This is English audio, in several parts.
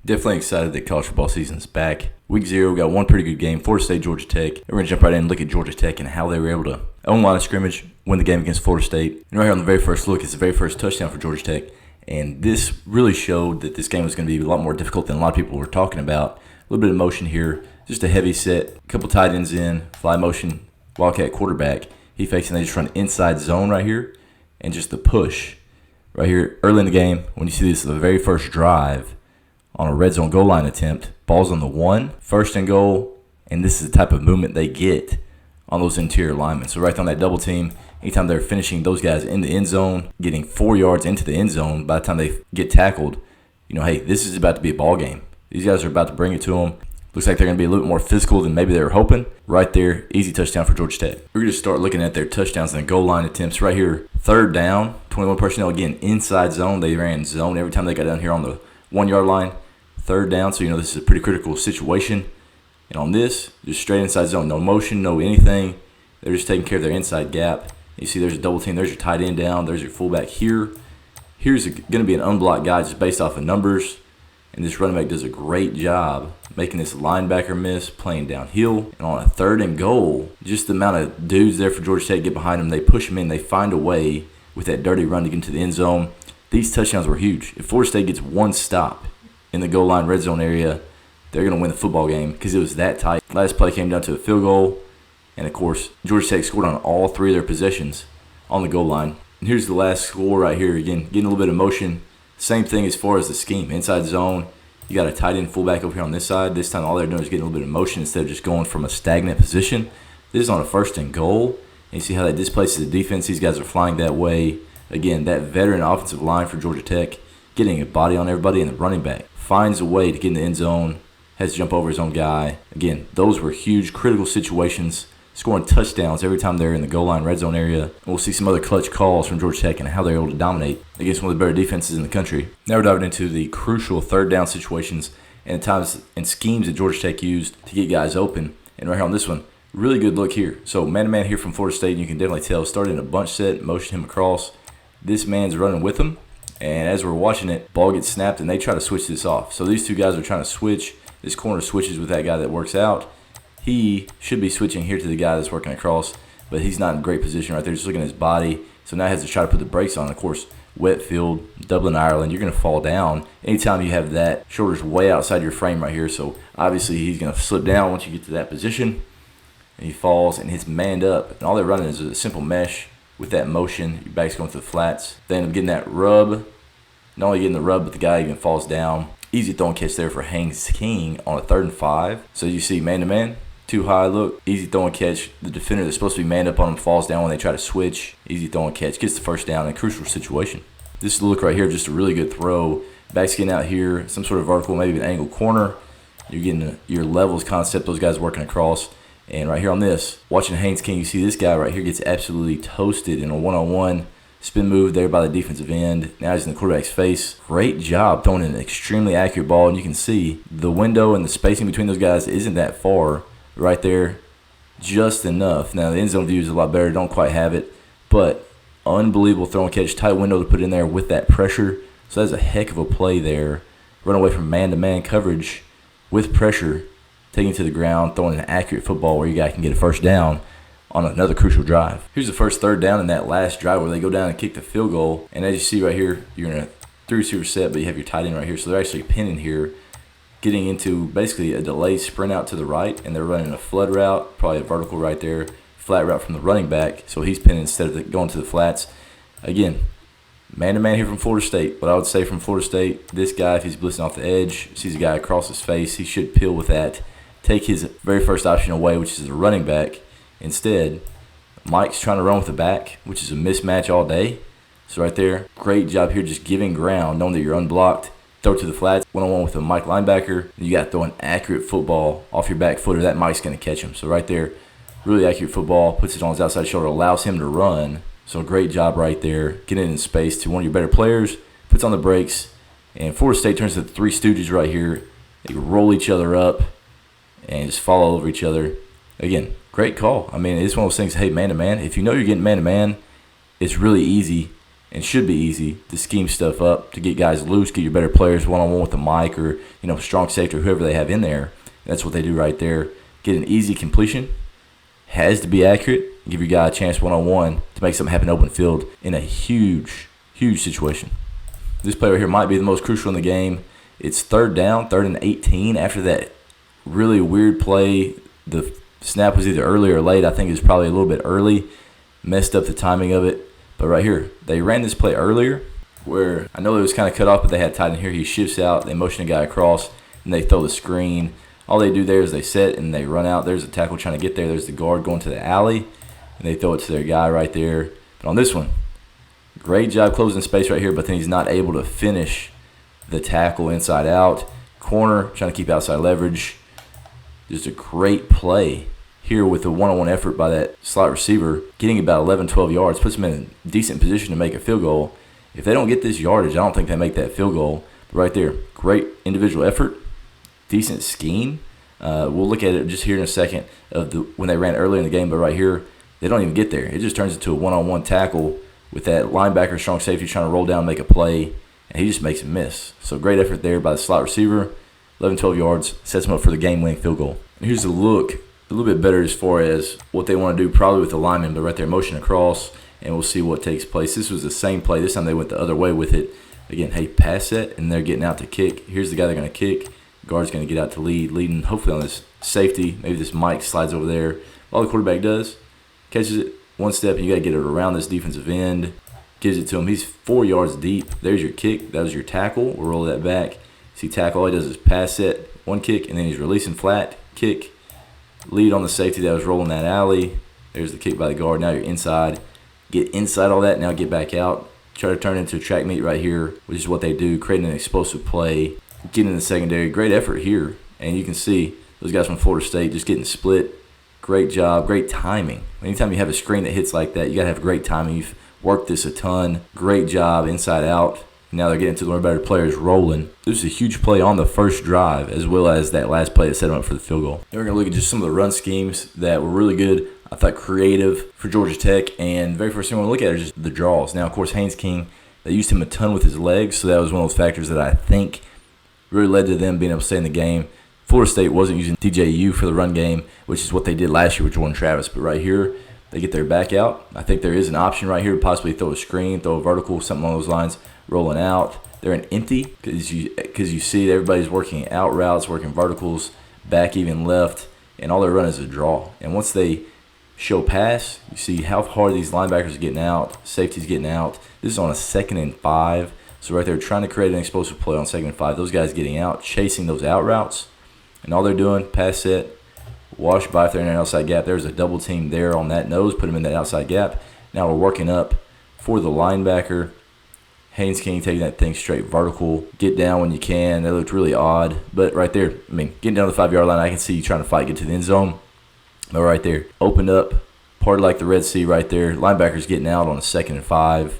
Definitely excited that college football season is back. Week 0, we got one pretty good game, Florida State, Georgia Tech. And we're going to jump right in and look at Georgia Tech and how they were able to own line of scrimmage, win the game against Florida State. And right here on the very first look, it's the very first touchdown for Georgia Tech. And this really showed that this game was going to be a lot more difficult than a lot of people were talking about. A little bit of motion here, just a heavy set, a couple tight ends in, fly motion, Wildcat quarterback. He fakes and they just run inside zone right here. And just the push right here early in the game, when you see this, the very first drive on a red zone goal line attempt, ball's on the 1, first and goal, and this is the type of movement they get on those interior linemen. So right on that double team, anytime they're finishing those guys in the end zone, getting 4 yards into the end zone, by the time they get tackled, hey, this is about to be a ball game. These guys are about to bring it to them. Looks like they're going to be a little bit more physical than maybe they were hoping. Right there, easy touchdown for Georgia Tech. We're going to start looking at their touchdowns and goal line attempts right here. Third down, 21 personnel, again, inside zone. They ran zone every time they got down here on the 1 yard line. Third down, so this is a pretty critical situation. And on this, just straight inside zone. No motion, no anything. They're just taking care of their inside gap. You see there's a double team. There's your tight end down. There's your fullback here. Here's going to be an unblocked guy just based off of numbers. And this running back does a great job making this linebacker miss, playing downhill. And on a third and goal, just the amount of dudes there for Georgia Tech get behind them. They push them in. They find a way with that dirty run to get into the end zone. These touchdowns were huge. If Florida State gets one stop in the goal line red zone area, they're going to win the football game because it was that tight. Last play came down to a field goal. And, of course, Georgia Tech scored on all 3 of their possessions on the goal line. And here's the last score right here. Again, getting a little bit of motion. Same thing as far as the scheme. Inside zone, you got a tight end fullback over here on this side. This time all they're doing is getting a little bit of motion instead of just going from a stagnant position. This is on a first and goal. And you see how that displaces the defense. These guys are flying that way. Again, that veteran offensive line for Georgia Tech getting a body on everybody, and the running back finds a way to get in the end zone, has to jump over his own guy. Again, those were huge, critical situations, scoring touchdowns every time they're in the goal line red zone area. We'll see some other clutch calls from Georgia Tech and how they're able to dominate against one of the better defenses in the country. Now we're diving into the crucial third down situations and the times and schemes that Georgia Tech used to get guys open. And right here on this one, really good look here. So man-to-man here from Florida State, and you can definitely tell, started in a bunch set, motion him across. This man's running with him. And as we're watching it, ball gets snapped, and they try to switch this off. So these two guys are trying to switch. This corner switches with that guy that works out. He should be switching here to the guy that's working across, but he's not in a great position right there. Just looking at his body. So now he has to try to put the brakes on. Of course, wet field, Dublin, Ireland, you're going to fall down. Anytime you have that, shoulder's way outside your frame right here. So obviously he's going to slip down once you get to that position. And he falls and hits manned up. And all they're running is a simple mesh with that motion. Your back's going to the flats. They end up getting that rub. Not only getting the rub, but the guy even falls down. Easy throwing catch there for Haynes King on a 3rd and 5. So you see man-to-man, too high look. Easy throwing catch. The defender that's supposed to be manned up on him falls down when they try to switch. Easy throwing catch. Gets the first down in a crucial situation. This look right here, just a really good throw. Back's getting out here. Some sort of vertical, maybe an angle corner. You're getting your levels concept. Those guys working across. And right here on this, watching Haynes King, you see this guy right here gets absolutely toasted in a one-on-one. Spin move there by the defensive end. Now he's in the quarterback's face. Great job throwing an extremely accurate ball. And you can see the window and the spacing between those guys isn't that far. Right there, just enough. Now the end zone view is a lot better. Don't quite have it. But unbelievable throw and catch. Tight window to put in there with that pressure. So that's a heck of a play there. Run away from man-to-man coverage with pressure. Taking it to the ground. Throwing an accurate football where your guy can get a first down on another crucial drive. Here's the first third down in that last drive where they go down and kick the field goal. And as you see right here, you're in a 3-receiver set, but you have your tight end right here. So they're actually pinning here, getting into basically a delay sprint out to the right, and they're running a flood route, probably a vertical right there, flat route from the running back. So he's pinning instead of going to the flats. Again, man-to-man here from Florida State. What I would say from Florida State, this guy, if he's blitzing off the edge, sees a guy across his face, he should peel with that, take his very first option away, which is a running back. Instead, Mike's trying to run with the back, which is a mismatch all day. So right there, great job here just giving ground, knowing that you're unblocked. Throw to the flats, one-on-one with a Mike linebacker. And you got to throw an accurate football off your back footer. That Mike's going to catch him. So right there, really accurate football. Puts it on his outside shoulder, allows him to run. So great job right there. Getting it in space to one of your better players. Puts on the brakes. And Florida State turns to the Three Stooges right here. They roll each other up and just fall all over each other. Again, great call. I mean, it's one of those things, hey, man-to-man. If you know you're getting man-to-man, it's really easy and should be easy to scheme stuff up, to get guys loose, get your better players one-on-one with the mic or, strong safety or whoever they have in there. That's what they do right there. Get an easy completion. Has to be accurate. Give your guy a chance one-on-one to make something happen in open field in a huge, huge situation. This play right here might be the most crucial in the game. It's third down, 3rd and 18. After that really weird play, the snap was either early or late. I think it was probably a little bit early. Messed up the timing of it. But right here, they ran this play earlier where I know it was kind of cut off, but they had tight end here. He shifts out, they motion a guy across, and they throw the screen. All they do there is they set and they run out. There's a tackle trying to get there. There's the guard going to the alley, and they throw it to their guy right there. But on this one, great job closing space right here, but then he's not able to finish the tackle inside out. Corner trying to keep outside leverage. Just a great play here with a one-on-one effort by that slot receiver, getting about 11, 12 yards, puts them in a decent position to make a field goal. If they don't get this yardage, I don't think they make that field goal. But right there, great individual effort, decent scheme. We'll look at it just here in a second of when they ran early in the game, but right here, they don't even get there. It just turns into a one-on-one tackle with that linebacker, strong safety trying to roll down and make a play, and he just makes a miss. So great effort there by the slot receiver. 11, 12 yards, sets him up for the game-winning field goal. And here's a look a little bit better as far as what they want to do, probably with the lineman, but right there, motion across, and we'll see what takes place. This was the same play. This time they went the other way with it. Again, hey, pass set, and they're getting out to kick. Here's the guy they're going to kick. Guard's going to get out to leading hopefully on this safety. Maybe this mic slides over there. All the quarterback does, catches it one step, and you got to get it around this defensive end. Gives it to him. He's 4 yards deep. There's your kick. That was your tackle. We'll roll that back. See, tackle, all he does is pass set, one kick, and then he's releasing flat, kick. Lead on the safety that was rolling that alley. There's the kick by the guard. Now you're inside. Get inside all that. Now get back out. Try to turn it into a track meet right here, which is what they do, creating an explosive play. Getting in the secondary. Great effort here. And you can see those guys from Florida State just getting split. Great job. Great timing. Anytime you have a screen that hits like that, you got to have great timing. You've worked this a ton. Great job inside out. Now they're getting to the better players rolling. This is a huge play on the first drive, as well as that last play that set them up for the field goal. Then we're going to look at just some of the run schemes that were really good. I thought creative for Georgia Tech. And the very first thing we're going to look at is just the draws. Now, of course, Haynes King, they used him a ton with his legs, so that was one of those factors that I think really led to them being able to stay in the game. Florida State wasn't using DJU for the run game, which is what they did last year with Jordan Travis. But right here, they get their back out. I think there is an option right here to possibly throw a screen, throw a vertical, something along those lines. Rolling out, they're in empty because you see everybody's working out routes, working verticals, back even left, and all they're running is a draw. And once they show pass, you see how hard these linebackers are getting out, safety's getting out. This is on a 2nd and 5, so right there trying to create an explosive play on 2nd and 5. Those guys getting out, chasing those out routes, and all they're doing, pass set, wash by if they're in an outside gap. There's a double team there on that nose, put them in that outside gap. Now we're working up for the linebacker. Haynes King taking that thing straight vertical. Get down when you can. That looked really odd. But right there, getting down the 5-yard line, I can see you trying to fight, get to the end zone. But right there, opened up, part like the Red Sea right there. Linebackers getting out on a 2nd and 5.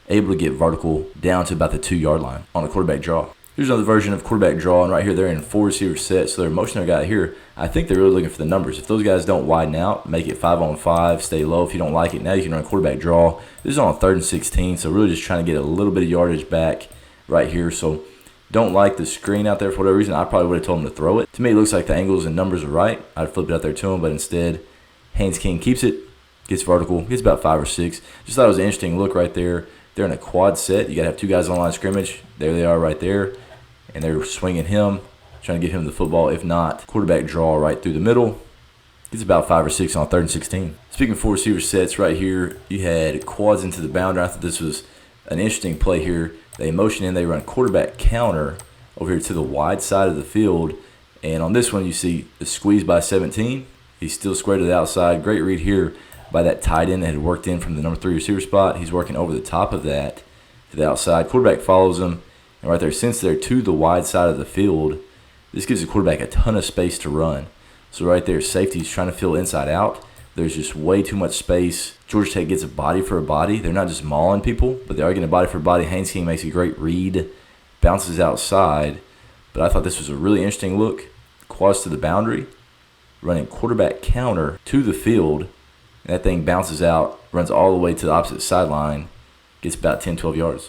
Able to get vertical down to about the 2-yard line on a quarterback draw. Here's another version of quarterback draw, and right here they're in 4 receiver set, so they're motioning a guy here. I think they're really looking for the numbers. If those guys don't widen out, make it 5-on-5, stay low. If you don't like it, now you can run quarterback draw. This is on a 3rd and 16, so really just trying to get a little bit of yardage back right here. So don't like the screen out there for whatever reason. I probably would have told him to throw it. To me, it looks like the angles and numbers are right. I'd flip it out there to him, but instead, Haynes King keeps it, gets vertical, gets about 5 or 6. Just thought it was an interesting look right there. They're in a quad set. You got to have 2 guys on the line of scrimmage. There they are right there. And they're swinging him, trying to get him the football. If not, quarterback draw right through the middle. Gets about 5 or 6 on 3rd and 16. Speaking of 4 receiver sets, right here, you had quads into the boundary. I thought this was an interesting play here. They motion in, they run quarterback counter over here to the wide side of the field. And on this one, you see the squeeze by 17. He's still square to the outside. Great read here by that tight end that had worked in from the number 3 receiver spot. He's working over the top of that to the outside. Quarterback follows him. And right there, since they're to the wide side of the field, this gives the quarterback a ton of space to run. So right there, safety's trying to fill inside out. There's just way too much space. Georgia Tech gets a body for a body. They're not just mauling people, but they are getting a body for a body. Haynes King makes a great read, bounces outside. But I thought this was a really interesting look. Quads to the boundary, running quarterback counter to the field. And that thing bounces out, runs all the way to the opposite sideline. gets about 10, 12 yards.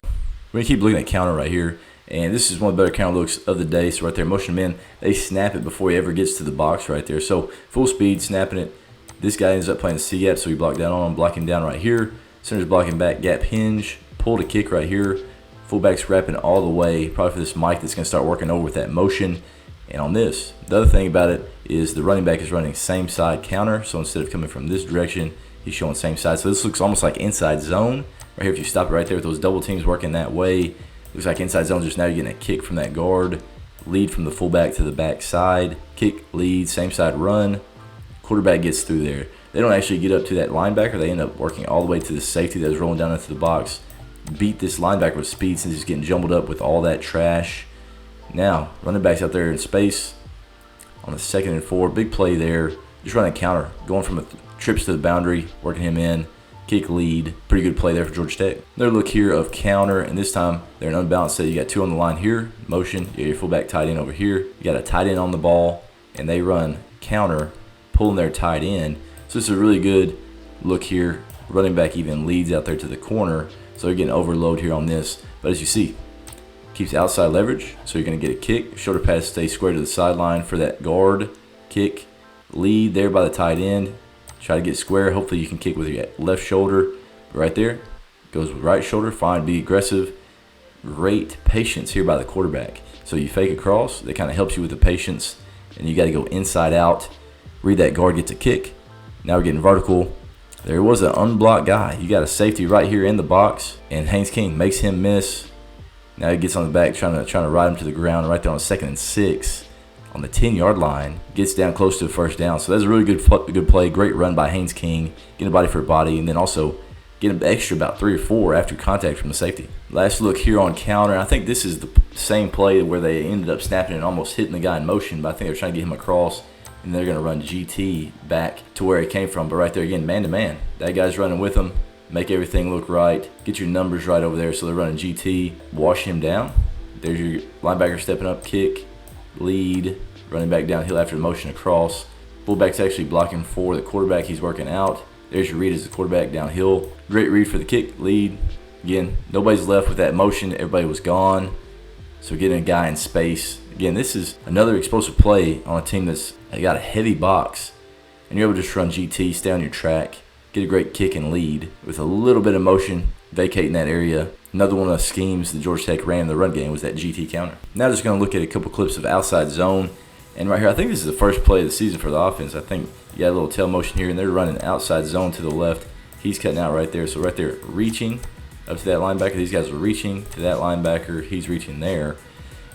We're going to keep looking at counter right here. And this is one of the better counter looks of the day. So right there, motion men, they snap it before he ever gets to the box right there. So full speed, snapping it. This guy ends up playing the C-gap, so he blocked down on him, blocking down right here. Center's blocking back, gap hinge, pull to kick right here. Fullback's wrapping all the way, probably for this Mike that's going to start working over with that motion. And on this, the other thing about it is the running back is running same side counter. So instead of coming from this direction, he's showing same side. So this looks almost like inside zone. Right here, if you stop it right there with those double teams working that way, looks like inside zone. Just now you're getting a kick from that guard, lead from the fullback to the back side, kick, lead, same side run. Quarterback gets through there. They don't actually get up to that linebacker. They end up working all the way to the safety that's rolling down into the box. Beat this linebacker with speed since he's getting jumbled up with all that trash. Now, running back's out there in space on the 2nd and 4. Big play there. Just running counter, going from trips to the boundary, working him in. Kick, lead. Pretty good play there for Georgia Tech. Another look here of counter, and this time they're an unbalanced set. You got 2 on the line here, motion. You got your fullback tight end over here. You got a tight end on the ball, and they run counter, pulling their tight end. So this is a really good look here. Running back even leads out there to the corner, so they're getting overload here on this. But as you see, keeps outside leverage, so you're going to get a kick. Shoulder pass stays square to the sideline for that guard. Kick, lead there by the tight end. Try to get square. Hopefully you can kick with your left shoulder. Right there, goes with right shoulder. Fine, be aggressive. Great patience here by the quarterback. So you fake across. That kind of helps you with the patience. And you got to go inside out. Read that guard, gets a kick. Now we're getting vertical. There was an unblocked guy. You got a safety right here in the box. And Haynes King makes him miss. Now he gets on the back trying to ride him to the ground right there on 2nd and 6. On the 10-yard line, gets down close to the first down. So that's a really good play. Great run by Haynes King, getting a body for a body, and then also getting an extra about 3 or 4 after contact from the safety. Last look here on counter. I think this is the same play where they ended up snapping and almost hitting the guy in motion, but I think they're trying to get him across, and they're going to run GT back to where he came from. But right there again, man-to-man. That guy's running with him. Make everything look right. Get your numbers right over there. So they're running GT. Wash him down. There's your linebacker stepping up, kick, lead, running back downhill after the motion across. Fullback's actually blocking for the quarterback. He's working out. There's your read as the quarterback downhill. Great read for the kick, lead. Again, nobody's left with that motion. Everybody was gone. So getting a guy in space. Again, this is another explosive play on a team that's got a heavy box. And you're able to just run GT, stay on your track, get a great kick and lead with a little bit of motion, vacating that area. Another one of the schemes that Georgia Tech ran in the run game was that GT counter. Now just going to look at a couple clips of outside zone. And right here, I think this is the first play of the season for the offense. I think you got a little tail motion here, and they're running outside zone to the left. He's cutting out right there. So right there, reaching up to that linebacker. These guys are reaching to that linebacker. He's reaching there.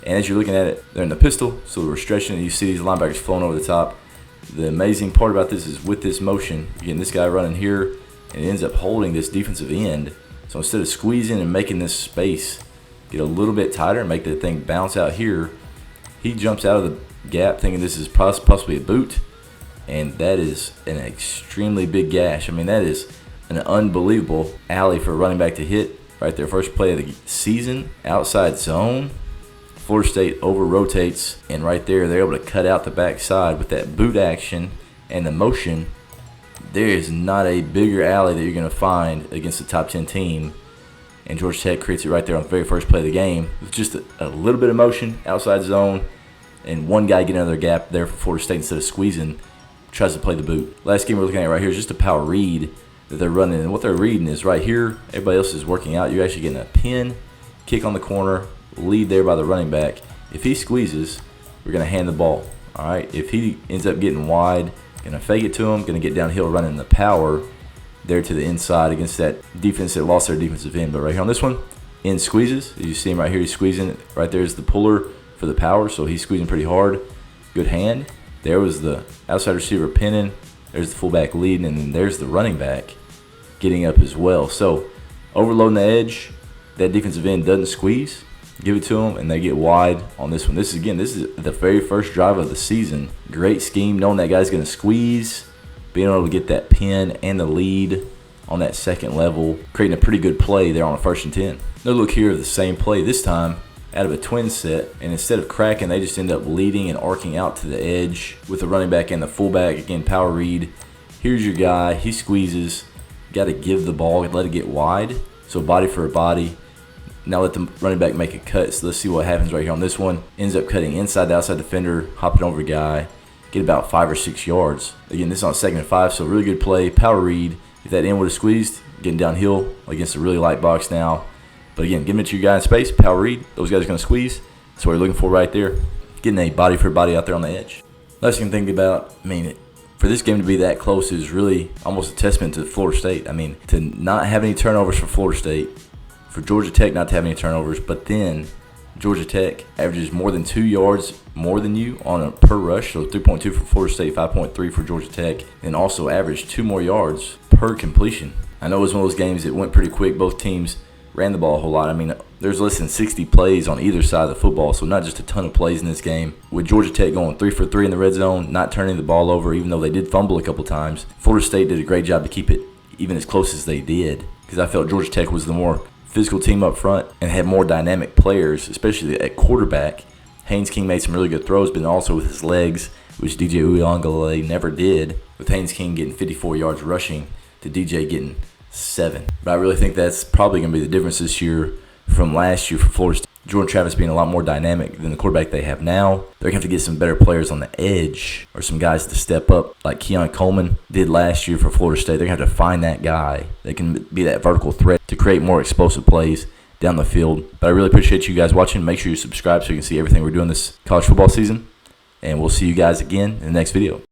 And as you're looking at it, they're in the pistol, so we're stretching it. You see these linebackers flowing over the top. The amazing part about this is with this motion, again, this guy running here, and it ends up holding this defensive end. So instead of squeezing and making this space get a little bit tighter and make the thing bounce out here, he jumps out of the gap thinking this is possibly a boot, and that is an extremely big gash. I mean, that is an unbelievable alley for a running back to hit right there. First play of the season, outside zone. Florida State over rotates, and right there they're able to cut out the backside with that boot action and the motion. There is not a bigger alley that you're going to find against a top 10 team, and Georgia Tech creates it right there on the very first play of the game with just a little bit of motion, outside zone, and one guy getting out of their gap there for Florida State instead of squeezing, tries to play the boot. Last game we're looking at right here is just a power read that they're running, and what they're reading is right here, everybody else is working out. You're actually getting a pin, kick on the corner, lead there by the running back. If he squeezes, we're going to hand the ball. All right. If he ends up getting wide, going to fake it to him, going to get downhill running the power there to the inside against that defense that lost their defensive end. But right here on this one, in squeezes. You see him right here. He's squeezing. Right there is the puller for the power, so he's squeezing pretty hard. Good hand. There was the outside receiver pinning. There's the fullback leading, and then there's the running back getting up as well. So overloading the edge, that defensive end doesn't squeeze. Give it to them, and they get wide on this one. This is the very first drive of the season. Great scheme, knowing that guy's going to squeeze, being able to get that pin and the lead on that second level, creating a pretty good play there on a 1st and 10. Another look here of the same play, this time out of a twin set, and instead of cracking, they just end up leading and arcing out to the edge with the running back and the fullback. Again, power read. Here's your guy. He squeezes. Got to give the ball, let it get wide. So body for a body. Now let the running back make a cut. So let's see what happens right here on this one. Ends up cutting inside the outside defender, hopping over a guy, get about 5 or 6 yards. Again, this is on 2nd and 5, so really good play. Power read. If that end would have squeezed, getting downhill against a really light box now. But again, giving it to your guy in space, power read. Those guys are going to squeeze. That's what you're looking for right there. Getting a body for body out there on the edge. Last thing to think about, for this game to be that close is really almost a testament to Florida State. To not have any turnovers for Florida State, for Georgia Tech not to have any turnovers, but then Georgia Tech averages more than 2 yards more than you on a per rush, so 3.2 for Florida State, 5.3 for Georgia Tech, and also averaged 2 more yards per completion. I know it was one of those games that went pretty quick. Both teams ran the ball a whole lot. There's less than 60 plays on either side of the football, so not just a ton of plays in this game. With Georgia Tech going 3 for 3 in the red zone, not turning the ball over, even though they did fumble a couple times, Florida State did a great job to keep it even as close as they did, because I felt Georgia Tech was the more physical team up front and had more dynamic players, especially at quarterback. Haynes King made some really good throws, but also with his legs, which DJ Uiagalelei never did, with Haynes King getting 54 yards rushing to DJ getting 7. But I really think that's probably going to be the difference this year from last year for Florida State. Jordan Travis being a lot more dynamic than the quarterback they have now. They're going to have to get some better players on the edge or some guys to step up like Keon Coleman did last year for Florida State. They're going to have to find that guy that can be that vertical threat to create more explosive plays down the field. But I really appreciate you guys watching. Make sure you subscribe so you can see everything we're doing this college football season. And we'll see you guys again in the next video.